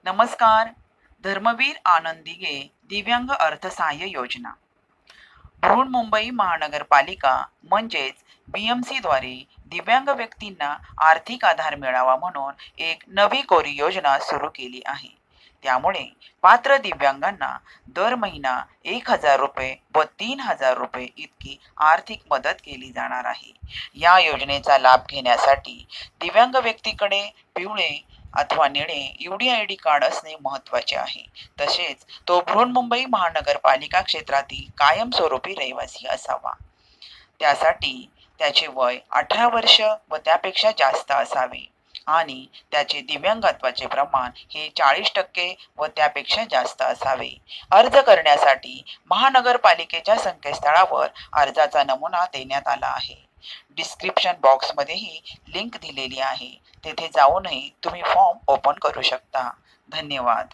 नमस्कार. धर्मवीर आनंदिगे दिव्यांग अर्थसहाय्य योजना बृहन्मुंबई महानगरपालिका म्हणजेच BMC द्वारे दिव्यांग व्यक्तींना आर्थिक आधार मिळावा म्हणून एक नवी कोरी योजना सुरू केली आहे. त्यामुळे पात्र दिव्यांगांना दर महिना 1,000 रुपये व 3,000 रुपये इतकी आर्थिक मदत केली जाणार आहे. या योजनेचा लाभ घेण्यासाठी दिव्यांग व्यक्तीकडे पिवळे अथवा निळे UDID कार्ड असणे महत्त्वाचे आहे. तसेच तो बृहन्मुंबई महानगरपालिका क्षेत्रातील कायमस्वरूपी रहिवासी असावा. त्यासाठी त्याचे वय 18 वर्ष व त्यापेक्षा जास्त असावे आणि त्याचे दिव्यांगत्वाचे प्रमाण हे 40% व त्यापेक्षा जास्त असावे. अर्ज करण्यासाठी महानगरपालिकेच्या संकेतस्थळावर अर्जाचा नमुना देण्यात आला आहे. डिस्क्रिप्शन बॉक्समध्येही लिंक दिलेली आहे. तेथे जाऊनही तुम्ही फॉर्म ओपन करू शकता. धन्यवाद.